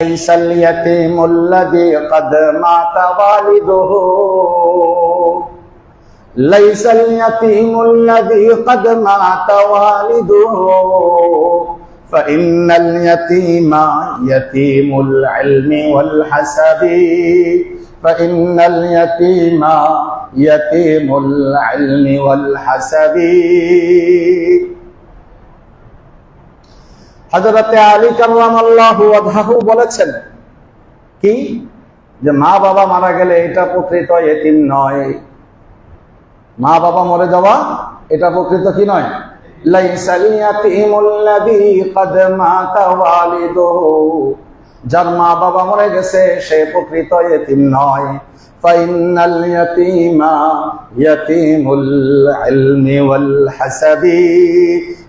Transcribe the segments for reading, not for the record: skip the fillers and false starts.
ليس اليتيم الذي قد مات والده ليس اليتيم الذي قد مات والده فإن اليتيم يتيم العلم والحسب فإن اليتيم يتيم العلم والحسب হযরত আলী কাররামাল্লাহু ওয়াজহাহু বলেছেন কি যে মা বাবা মারা গেলে এটা প্রকৃত ইতিম নয়। মা বাবা মরে যাওয়া এটা প্রকৃত কি নয়। লাইসাল ইয়াতীমুল্লাযী ক্বাদ মাতা ওয়ালিদুহু, যার মা বাবা মরে গেছে সে প্রকৃত ইতিম নয়। ফাইনাল ইয়াতীমা ইয়াতীমুল ইলমি ওয়াল হাসাবি,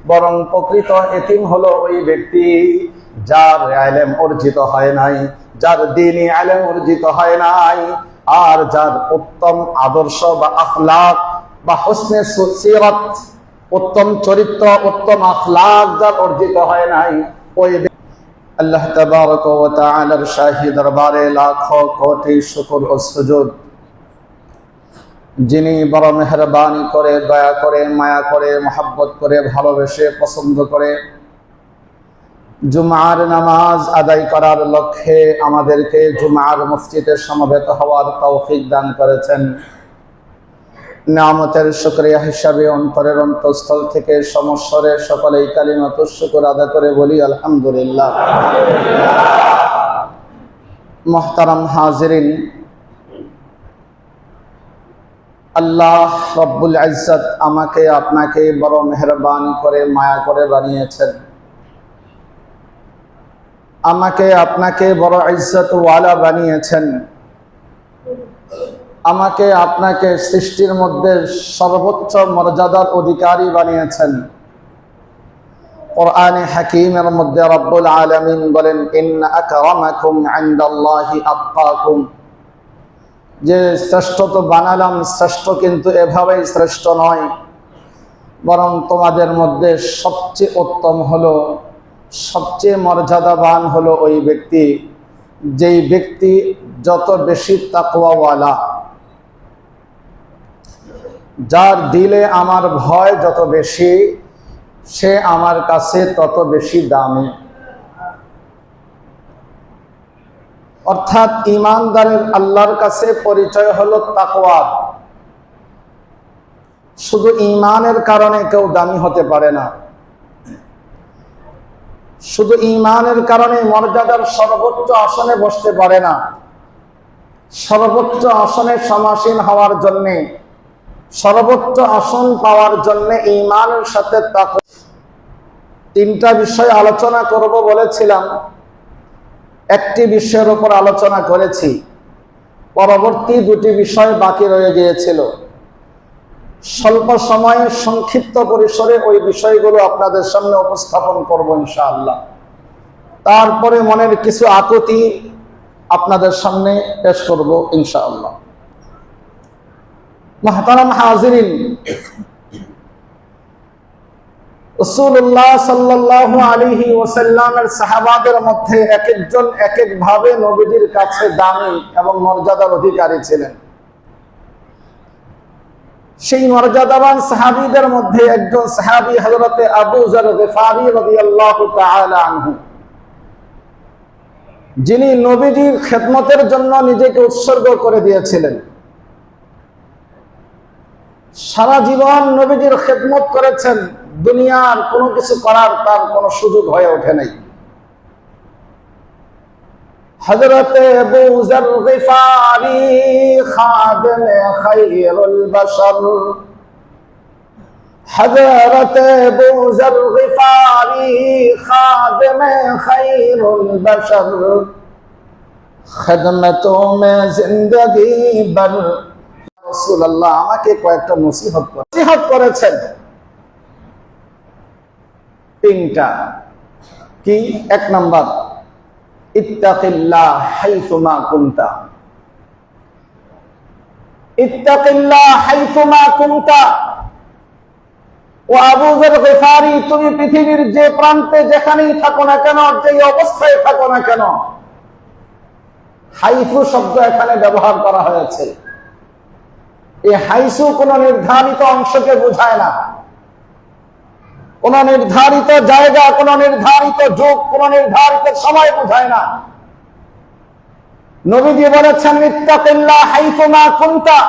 বরং প্রকৃত ইতিম হলো ওই ব্যক্তি যার ইলম অর্জিত হয় নাই, যার দ্বীনি ইলম অর্জিত হয় নাই, আর যার উত্তম আদর্শ বা আখলাক বা হুসনে সিরাত, উত্তম চরিত্র, উত্তম আখলাক যার অর্জিত হয় নাই, ওই আল্লাহ তাবারক ওয়া তাআলার শাহী দরবারে লাখো কোটি শুকর ও সুজুদ, যিনি বড় মেহেরবানি করে, দয়া করে, মায়া করে, মহব্বত করে, ভালোবেসে, পছন্দ করে জুমার নামাজ আদায় করার লক্ষ্যে আমাদেরকে জুমার মসজিদে সমবেত হওয়ার তৌফিক দান করেছেন। নিয়ামতের শুকরিয়া হিসাবে অন্তরের অন্তঃস্থল থেকে সমস্বরে সকলেই কালিমাতুশ শুকর আদা করে বলি আলহামদুলিল্লাহ। মুহতারাম হাজিরিন, আল্লাহ রব্বুল ইজ্জত আমাকে আপনাকে বড় মেহেরবানি করে, মায়া করে বানিয়েছেন। আমাকে আপনাকে বড় ইজ্জত ওয়ালা বানিয়েছেন। আমাকে আপনাকে সৃষ্টির মধ্যে সর্বোচ্চ মর্যাদার অধিকারী বানিয়েছেন। কোরআনে হাকীমের মধ্যে রব্বুল আলামিন বলেন, ইন্না আকরামাকুম ইনদাল্লাহি আতকাকুম, যে শ্রেষ্ঠ তো বানালাম, শ্রেষ্ঠ কিন্তু এভাবেই শ্রেষ্ঠ নয়, বরং তোমাদের মধ্যে সবচেয়ে উত্তম হলো, সবচেয়ে মর্যাদাবান হলো ওই ব্যক্তি যেই ব্যক্তি যত বেশি তাকওয়াওয়ালা, যার দিলে আমার ভয় যত বেশি, সে আমার কাছে তত বেশি দামি। অর্থাৎ ঈমানদারের আল্লাহর কাছে পরিচয় হলো তাকওয়া। শুধু ঈমানের কারণে কেউ দামি হতে পারে না, শুধু ঈমানের কারণে মর্যাদার সর্বোচ্চ আসনে বসতে পারে না। সর্বোচ্চ আসনে সমাসীন হওয়ার জন্যে, সর্বোচ্চ আসন পাওয়ার জন্যে ঈমানের সাথে তাকওয়া। তিনটা বিষয় আলোচনা করব বলেছিলাম, একটি বিষয়ের উপর আলোচনা করেছি, পরবর্তী দুটি বিষয় বাকি রয়ে গিয়েছিল। স্বল্প সময়ে সংক্ষিপ্ত পরিসরে ওই বিষয়গুলো আপনাদের সামনে উপস্থাপন করব ইনশাআল্লাহ। তারপরে মনের কিছু আকুতি আপনাদের সামনে পেশ করব ইনশাআল্লাহ। মুহতারাম হাজিরিন, রাসূলুল্লাহ সাল্লাল্লাহু আলাইহি ওয়াসাল্লামের সাহাবাদের মধ্যে এক একজন এক এক ভাবে নবীজির কাছে দামি এবং মর্যাদার অধিকারী ছিলেন। সেই মর্যাদাবান সাহাবীদের মধ্যে একজন সাহাবী হযরতে আবু যর গিফারী রাদিয়াল্লাহু তাআলা আনহু, যিনি নবীজির খেদমতের জন্য নিজেকে উৎসর্গ করে দিয়েছিলেন। সারা জীবন নবীজির খেদমত করেছেন, দুনিয়ার কোনো কিছু করার তার কোনো সুযোগ হয়ে ওঠে নাই। হযরতে আবু যর গিফারী খাদেমে খায়রুল বাশর, হযরতে আবু যর গিফারী খাদেমে খায়রুল বাশর, খিদমতোं में जिंदगी भर। রাসূলুল্লাহ আমাকে কয়েকটা নসিহত করেছেন, তিনটা। কি? এক নাম্বার, ইত্তাকিল্লাহ হাইসুমা কুনতা। ইত্তাকিল্লাহ হাইসুমা কুনতা। ও আবু যর গিফারী, তুমি পৃথিবীর যে প্রান্তে যেখানেই থাকো না কেন, যে অবস্থায় থাকো না কেন, হাইফু শব্দ এখানে ব্যবহার করা হয়েছে। এই হাইসু কোন নির্ধারিত অংশকে বোঝায় না, কোন নির্ধারিত জায়গা, কোন নির্ধারিত যুগ, কোন নির্ধারিত সময় বোঝায় না। নবীজি বলেছেন ইত্তাকিল্লাহ হাইথুমা কুনতা,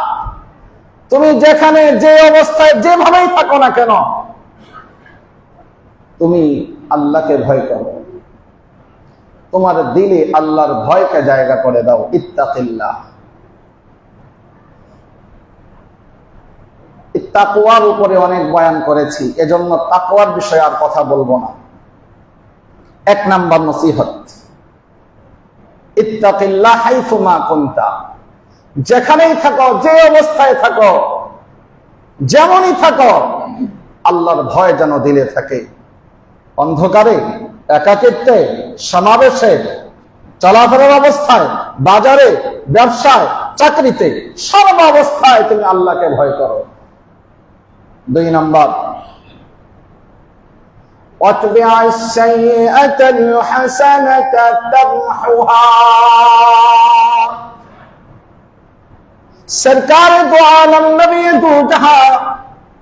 তুমি যেখানে যে অবস্থায় যেভাবেই থাকো না কেন তুমি আল্লাহকে ভয় করো, তোমার দিলে আল্লাহর ভয়কে জায়গা করে দাও। ইত্তাকিল্লাহ, তাকওয়ার উপরে অনেক বয়ান করেছি, এজন্য তাকওয়ার বিষয়ে আর কথা বলবো না। 1 নাম্বার নসিহত, ইত্তাকিল্লাহ হাইথুমা কুনতা, যেখানেই থাকো, যে অবস্থায় থাকো, যেমনই থাকো, আল্লাহর ভয় যেন দিলে থাকে। অন্ধকারে, একাকিত্বে, সমাবেশে, চলাফেরার অবস্থায়, বাজারে, ব্যবসায়, চাকরিতে, সর্ব অবস্থায় তুমি আল্লাহকে ভয় করো। 2 নাম্বার, ওয়াতবি'আস সাইয়্যাতাল হাসানাতা তামহুহা, সরকার দো আলম নবী দো জাহান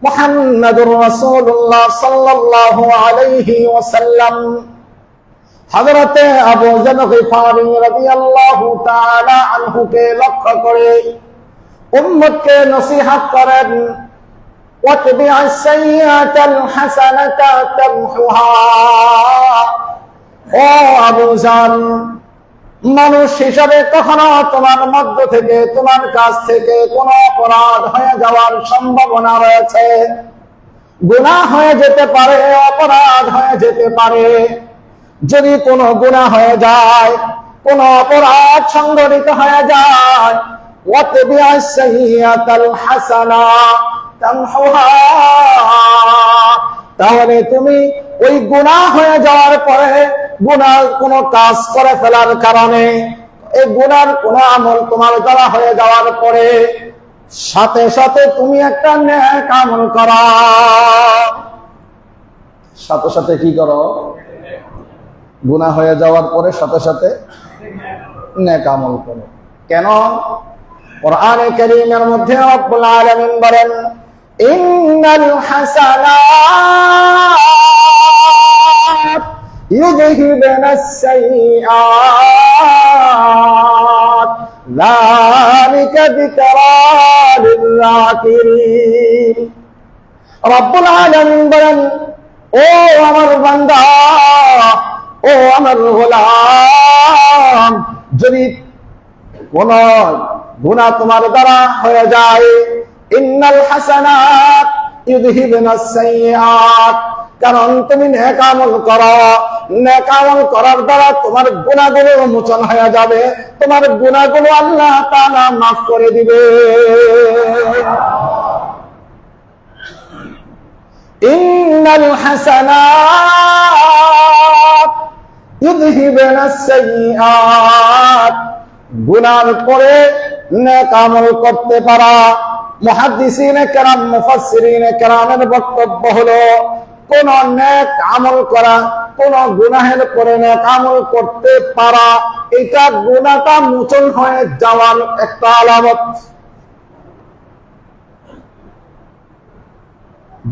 মুহাম্মদুর রাসূলুল্লাহ সাল্লাল্লাহু আলাইহি ওয়াসাল্লাম হযরতে আবু যর গিফারি রাদিয়াল্লাহু তাআলা আনহু কে লক্ষ্য করে উম্মতকে নসিহত করেন, ওয়াতবি'আস সাইয়্যাতাল হাসানাতা তামহুহা, ও আবু যর, মানুষ হিসাবে কখনো তোমার মধ্য থেকে, তোমার কাছ থেকে কোনো অপরাধ হয়ে যাওয়ার সম্ভাবনা রয়েছে। গুনাহ হয়ে যেতে পারে, অপরাধ হয়ে যেতে পারে। যদি কোনো গুনাহ হয়ে যায়, কোনো অপরাধ সংঘটিত হয়ে যায়, ওয়াতবি'আস সাইয়্যাতাল হাসানা তামহুহা, তাহলে তুমি ওই গুনাহ হয়ে যাওয়ার পরে, গুনার কোন কাজ করে ফেলার কারণে, এই গুনার কোন আমল তোমার দ্বারা হয়ে যাওয়ার পরে সাথে সাথে তুমি একটা নেক আমল করো। সাথে সাথে কি করো? গুনাহ হয়ে যাওয়ার পরে সাথে সাথে নেক আমল করো। কেন? কোরআনে কারীমের মধ্যে রব্বুল আলামিন বলেন, ইন্নাল হাসানাত ইউযহিবুনাস সাইয়্যাত যালিকা যিকরা লিয-যাকিরিন। রব্বুল আলামিন বলেন, ও আমার বান্দা, ও আমার গোলাম, যদি কোন গুনাহ তোমার দ্বারা হয়ে যায়, ইন্নাল হাসানাত ইউযহিবুনাস সাইয়্যাত, কারণ তুমি নেক আমল করো, নেক আমল করার দ্বারা তোমার গুনাহগুলো মোচন হয়ে যাবে, তোমার গুনাহগুলো আল্লাহ তাআলা মাফ করে দিবে। ইন্নাল হাসানাত ইউযহিবুনাস সাইয়্যাত, গুনার পরে নেক আমল করতে পারা। মুহাদ্দিসিনে কেরাম, মুফাসসিরিনে কেরামের বক্তব্য হলো, কোন নেক আমল করা, কোন গুনাহের পরে নেক আমল করতে পারা, এটা গুনাহটা মোচন হয়ে যাওয়ার একটা আলামত।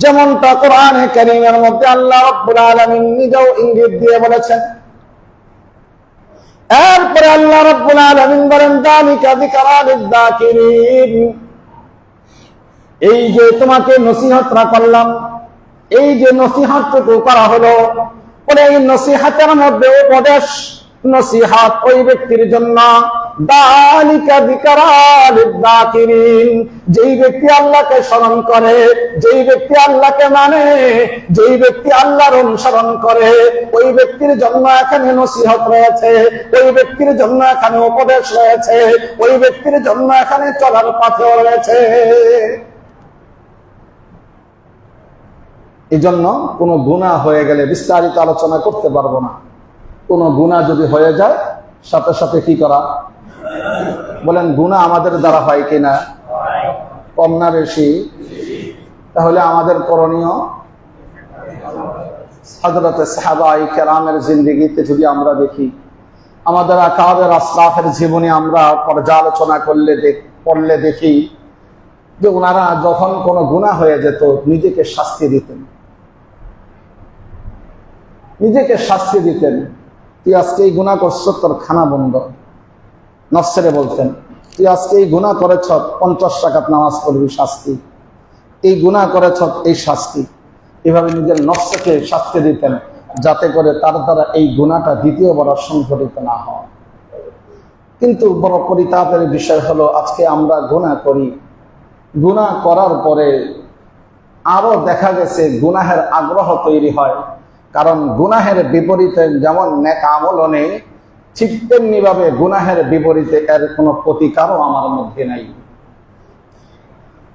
যেমনটা কোরআনে কারীমের মধ্যে আল্লাহ রাব্বুল আলামিন নিজেও ইঙ্গিত দিয়ে বলেছেন। এরপরে আল্লাহ রাব্বুল আলামিন বলেন, যালিকা যিকরা লিয-যাকিরিন, এই যে তোমাকে নসিহতরা করলাম, এই যে নসিহতটুকু করা হলো, এই নসিহতের মধ্যে উপদেশ, নসিহত ওই ব্যক্তির জন্য, যালিকা যিকরা লিয-যাকিরিন, যেই ব্যক্তি আল্লাহকে স্মরণ করে, যেই ব্যক্তি আল্লাহকে মানে, যেই ব্যক্তি আল্লাহর অনুসরণ করে, ওই ব্যক্তির জন্য এখানে নসিহত রয়েছে, ওই ব্যক্তির জন্য এখানে উপদেশ রয়েছে, ওই ব্যক্তির জন্য এখানে চলার পথেও রয়েছে। এই জন্য কোনো গুনাহ হয়ে গেলে বিস্তারিত আলোচনা করতে পারবো না। কোনো গুনাহ যদি হয়ে যায়, সাথে সাথে কি করা? বলেন, গুনাহ আমাদের দ্বারা হয় কিনা? কম না বেশি? তাহলে আমাদের করণীয়, হযরতে সাহাবায়ে কেরামের জিন্দেগিতে যদি আমরা দেখি, আমাদের আকাবের আসলাফের জীবনী আমরা পর্যালোচনা পড়লে দেখি যে ওনারা যখন কোনো গুনাহ হয়ে যেত নিজেকে শাস্তি দিতেন, তুই আজকে এই গুনাহ করছ, তোর খানা বন্ধ। নফসেরে বলতেন, তুই আজকে এই গুনাহ করেছ, 50 রাকাত নামাজ পড়বি, শাস্তি। এই গুনাহ করেছ, এই শাস্তি। এভাবে নিজের নফসকে শাস্তি দিতেন, যাতে করে তার দ্বারা এই গুনাহটা দ্বিতীয়বার সংঘটিত না হয়। কিন্তু বড় পরিতাপের বিষয় হলো, আজকে আমরা গুনাহ করি, গুনাহ করার পরে আরো দেখা গেছে গুনাহের আগ্রহ তৈরি হয়। কারণ গুনাহের বিপরীতে যেমন নেক আমলও নেই, ঠিক তেমনি ভাবে গুনাহের বিপরীতে এর কোনো প্রতিকারও আমার মধ্যে নাই।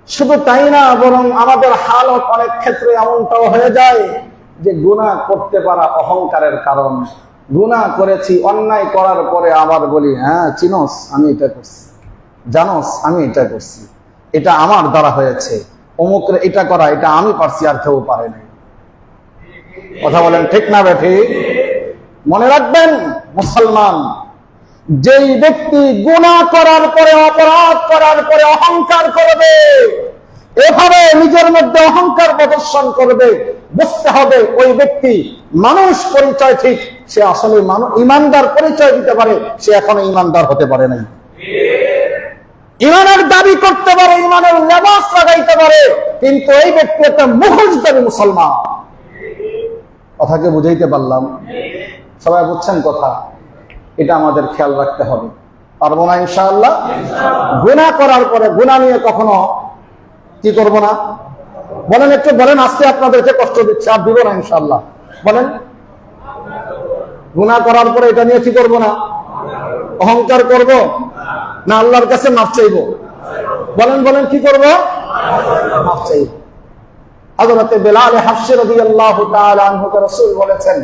শুধু তাই না, বরং আমাদের হালত অনেক ক্ষেত্রে এমনটাও হয়ে যায় যে গুনাহ করতে পারা অহংকারের কারণ। গুনাহ করেছি, অন্যায় করার পরে আবার বলি, হ্যাঁ চিনোস আমি এটা করছি, জানোস আমি এটা করছি, এটা আমার দ্বারা হয়েছে, অমুকের এটা করা, এটা আমি পারছি, আর কেউ পারে নাই। কথা বলেন ঠিক না বেঠিক? মনে রাখবেন মুসলমান, যেই ব্যক্তি গুনাহ করার পরে, অপরাধ করার পরে অহংকার করবে, এভাবে নিজের মধ্যে অহংকার প্রদর্শন করবে, বুঝতে হবে ওই ব্যক্তি মানুষ পরিচয় ঠিক, সে আসলে ইমানদার পরিচয় দিতে পারে, সে এখনো ইমানদার হতে পারে নাই। ইমানের দাবি করতে পারে, ইমানের লেবাস লাগাইতে পারে, কিন্তু এই ব্যক্তি একটা মুখোশধারী মুসলমান। কথাকে বুঝাইতে পারলাম? সবাই বুঝছেন কথা? এটা আমাদের খেয়াল রাখতে হবে। পারবো না ইনশাআল্লাহ? গুনাহ করার পরে গুনাহ নিয়ে কখনো কি করব না? বলেন, একটু বলেন, আজকে আপনাদেরকে কষ্ট দিচ্ছে, আর দিব না ইনশাআল্লাহ। বলেন, গুনাহ করার পরে এটা নিয়ে কি করব না? অহংকার করব না আল্লাহর কাছে মাফ চাইব? বলেন বলেন, কি করব? মাফ চাইব। হযরতে বিলাল হাবশী রাদিয়াল্লাহু তাআলা আনহুকে রাসূল বলেছেন,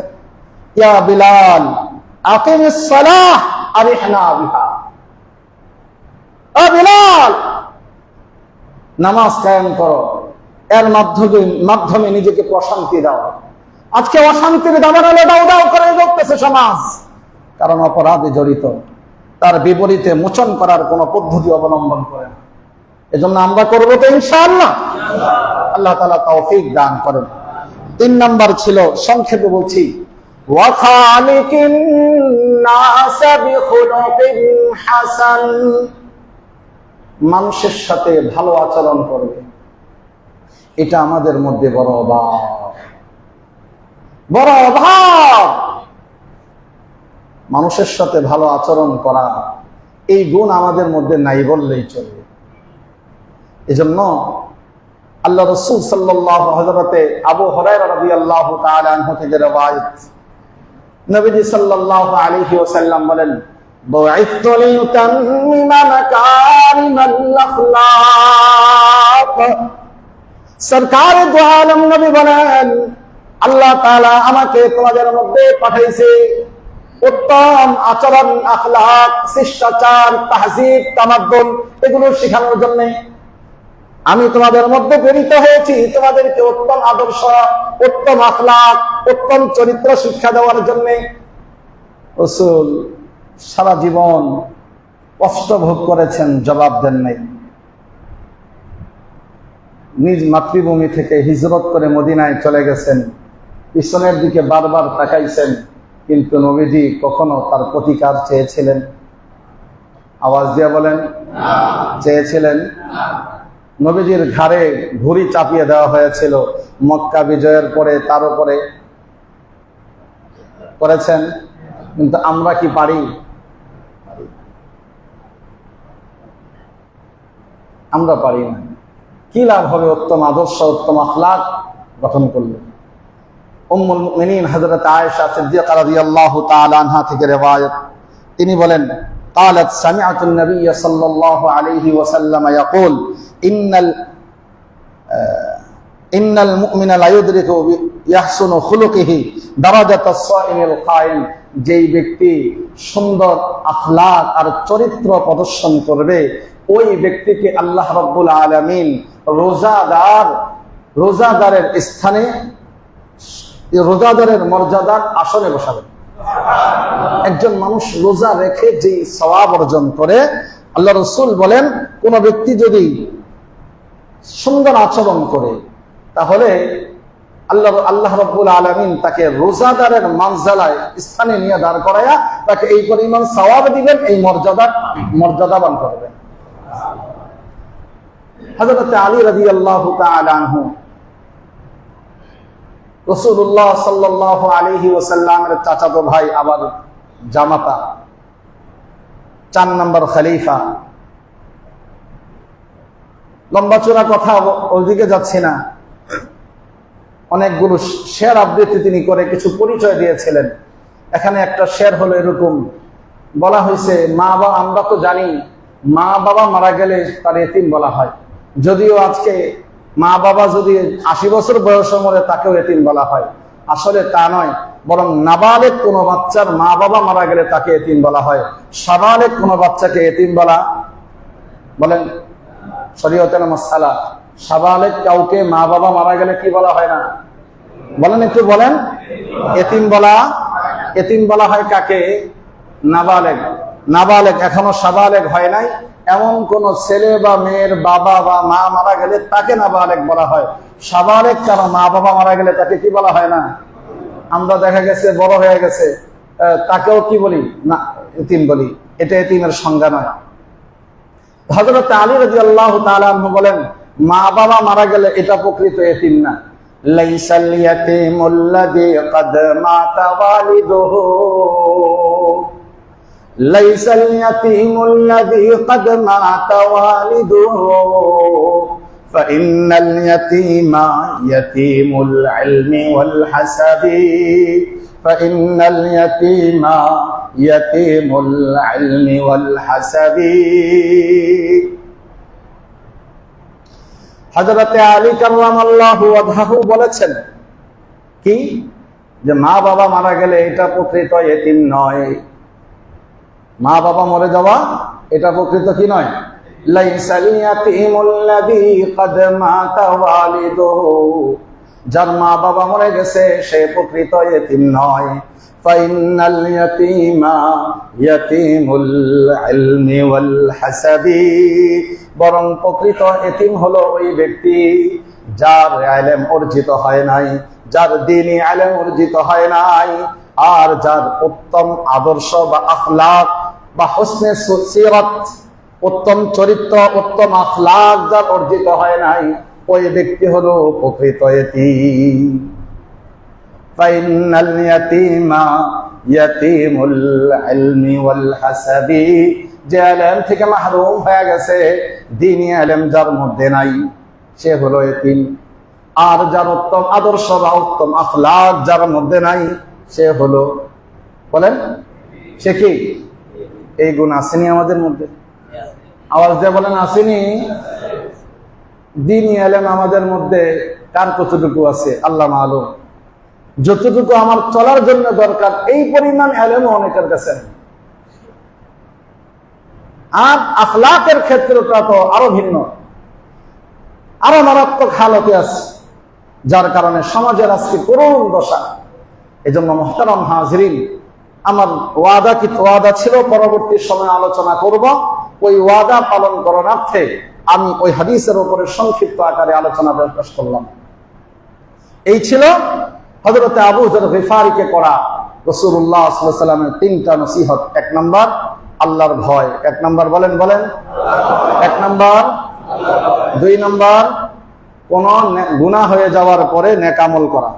ইয়া বিলাল আকিমিস সালাহ আরিহনা বিহা। ও বিলাল, নামাজ কায়েম করো, এর মাধ্যমে নিজেকে প্রশান্তি দাও। আজকে অশান্তির দাবানলে দাও দাও করে জ্বলতেছে সমাজ, কারণ অপরাধে জড়িত, তার বিপরীতে মোচন করার কোন পদ্ধতি অবলম্বন করে না। এজন্য আমরা করবো তো ইনশাআল্লাহ। আল্লাহ তাআলা তৌফিক দান করেন। 3 নাম্বার ছিল, সংক্ষেপে বলছি, ওয়া খালিকিন নাস বিখুলুকিন হাসান। মানুষের সাথে ভালো আচরণ করবে, এটা আমাদের মধ্যে বড় অভাব। মানুষের সাথে ভালো আচরণ করা, এই গুণ আমাদের মধ্যে নাই বললেই চলবে। এজন্য আল্লাহ রাসূল সাল্লাল্লাহু হযরতে আবু হুরায়রা রাদিয়াল্লাহু তাআলা আনহু থেকে রওয়ায়াত, নবীজি সাল্লাল্লাহু আলাইহি ওয়াসাল্লাম বলেন, বুইসতু লিউতাম্মিমা মাকারিমাল আখলাক। সরকারে দু আলম নবী বলেন, আল্লাহ তাআলা আমাকে তোমাদের মধ্যে পাঠাইছে উত্তম আচরণ, আখলাক, শিষ্টাচার, তাহজিব, তামাদ্দুন এগুলো শেখানোর জন্য। আমি তোমাদের মধ্যে প্রেরিত হয়েছি তোমাদেরকে উত্তম আদর্শ, উত্তম আখলাক, উত্তম চরিত্র শিক্ষা দেওয়ার জন্য। রাসূল সারা জীবন কষ্ট ভোগ করেছেন, জবাব দেন নাই। নিজ মাতৃভূমি থেকে হিজরত করে মদিনায় চলে গেছেন, পিছনের দিকে বারবার তাকাইছেন, কিন্তু নবীজি কখনো তার প্রতিকার চেয়েছিলেন? আওয়াজ দিয়ে বলেন, চেয়েছিলেন? নবীজির ঘাড়ে ঘুড়ি চাপিয়ে দেওয়া হয়েছিল মক্কা বিজয়ের পরে, তার উপরে করেছেন, কিন্তু আমরা কি পারি? আমরা পারি না। কি লাভ হবে উত্তম আদর্শ, উত্তম আখলাক গঠন করলে? উম্মুল মুমিনিন হযরত আয়েশা সিদ্দিকা রাদিয়াল্লাহু তাআলা আনহা থেকে রিওয়ায়াত, তিনি বলেন, قالت سمعت النبي صلى الله عليه وسلم يقول إن المؤمن لا يدرك يحسن خلقه درجة الصائم القائم। যেই ব্যক্তি সুন্দর আখলাক আর চরিত্র প্রদর্শন করবে, ওই ব্যক্তিকে আল্লাহ রাব্বুল আলামিন রোজাদারের স্থানে, রোজাদারের মর্যাদার আসনে বসাবেন। একজন মানুষ রোজা রেখে যে সওয়াব অর্জন করে, আল্লাহ রাসূল বলেন কোন ব্যক্তি যদি সুন্দর আচরণ করে তাহলে আল্লাহ রাব্বুল আলামিন তাকে রোজাদারের মানজিলায় স্থানে নিয়ে দাঁড় করায়া তাকে এই পরিমাণ সওয়াব দিবেন, এই মর্যাদাবান করবেন। হযরত আলী রাদিয়াল্লাহু তাআলা আনহু রাসূলুল্লাহ সাল্লাল্লাহু আলাইহি ওয়াসাল্লামের চাচাতো ভাই, আবার জামাতা, 4 নম্বর খলিফা। লম্বা চূড়া কথা ওইদিকে যাচ্ছি না, অনেকগুলো শের আবৃত্তি তিনি করে কিছু পরিচয় দিয়েছিলেন। এখানে একটা শের হলো এরকম, বলা হয়েছে মা বাবা, আমরা তো জানি মা বাবা মারা গেলে তার এতিম বলা হয়, যদিও আজকে মা বাবা যদি 80 বছর বয়সে মরে তাকেও এতিম বলা হয়। আসলে তা নয়, বরং নাবালেগ কোনো বাচ্চার মা বাবা মারা গেলে তাকে এতিম বলা হয়। সাবালেগ কোনো বাচ্চাকে এতিম বলেন শরীয়তের মাসআলা, সাবালেগ কাউকে মা বাবা মারা গেলে কি বলা হয় না? বলেন, একটু বলেন। এতিম বলা হয় কাকে? নাবালেগ এখনো সাবালেগ হয় নাই এমন কোন ছেলে বা মেয়ের বাবা বা মা মারা গেলে তাকে নাবালেগ বলা হয়। সাবালেগ কারো মা বাবা মারা গেলে তাকে কি বলা হয় না? আমরা দেখা গেছে বড় হয়ে গেছে তাকেও কি বলি না, এতিম বলি। এটা এতিমের সংজ্ঞা নয়। হযরত আলী রাদিয়াল্লাহু তাআলা আনহু বলেন মা বাবা মারা গেলে এটা প্রকৃত এতিম না। লাইসাল ইয়াতীমুল্লাযী ক্বাদ মাতা ওয়ালিদুহু, লাইসাল ইয়াতীমুল্লাযী ক্বাদ মাতা ওয়ালিদুহু ফাইন্নাল ইয়াতীমা ইয়াতীমুল ইলমি ওয়াল হাসাবি, ফাইন্নাল ইয়াতীমা ইয়াতীমুল ইলমি ওয়াল হাসাবি। হযরত আলী কাররামাল্লাহু ওয়াজহাহু বলেছেন কি, যে মা বাবা মারা গেলে এটা প্রকৃত এতিম নয়। মা বাবা মরে যাওয়া এটা প্রকৃত কি নয়? লাইসাল ইয়াতীমুল্লাযী ক্বাদ মাতা ওয়ালিদুহু, যার মা বাবা মরে গেছে সে প্রকৃত এতিম নয়। ফাইন্নাল ইয়াতীমা ইয়াতীমুল ইলমি ওয়াল হাসাবি, বরং প্রকৃত এতিম হলো ওই ব্যক্তি যার ইলম অর্জিত হয় নাই, যার দ্বীনি ইলম অর্জিত হয় নাই, আর যার উত্তম আদর্শ বা আখলাক বা হুসনে সিরাত, উত্তম চরিত্র, উত্তম আখলাক যার অর্জিত হয় নাই, ওই ব্যক্তি হলো প্রকৃত এতিম। ফাইন্নাল ইয়াতীমা ইয়াতীমুল ইলমি ওয়াল হাসাবি, যে ইলম থেকে মাহরুম হয়ে গেছে, দ্বীনি ইলম যার মধ্যে নাই, সে হলো এতিম। আর যার উত্তম আদর্শ বা উত্তম আখলাক যার মধ্যে নাই, সে হলো, বলেন সে কি? এই গুণ আসেনি আমাদের মধ্যে? আওয়াজ দিয়ে বলেন আসেনি? দ্বীনি ইলম আমাদের মধ্যে কার কতটুকু আছে আল্লাহ মালুম। যতটুকু আমার চলার জন্য দরকার এই পরিমাণ ইলম অনেকের কাছে নেই। আর আখলাকের ক্ষেত্রটা তো আরো ভিন্ন, আরো মারাত্মক হালতে আছে, যার কারণে সমাজের আজকে করুণ দশা। এজন্য মুহতারাম হাজিরিন, আমার ওয়াদা ছিল পরবর্তী সময়ে আলোচনা করব। ওই ওয়াদা পালন করণার্থে আমি ওই হাদিসের উপরে সংক্ষিপ্ত আকারে আলোচনা পেশ করলাম। এই ছিল হযরত আবু যর গিফারীকে করা রাসূলুল্লাহ সাল্লাল্লাহু আলাইহি ওয়াসাল্লামের 3টা নসিহত। 1 নাম্বার আল্লাহর ভয়। 1 নাম্বার বলেন 1 নাম্বার। 2 নাম্বার কোন গুনাহ হয়ে যাওয়ার পরে নেক আমল করা।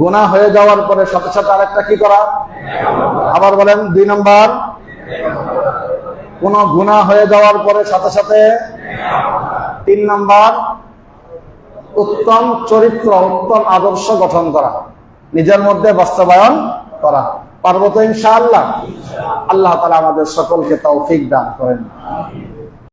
গুনাহ হয়ে যাওয়ার পরে সাথে সাথে আরেকটা কি করা? আবার বলেন 2 নাম্বার। কোন গুনাহ হয়ে যাওয়ার পরে সাথে সাথে 3 নাম্বার উত্তম চরিত্র, উত্তম আদর্শ গঠন করা, নিজের মধ্যে বাস্তবায়ন করা। পারবো তো ইনশাআল্লাহ? আল্লাহ তাআলা আমাদের সকলকে তৌফিক দান করেন।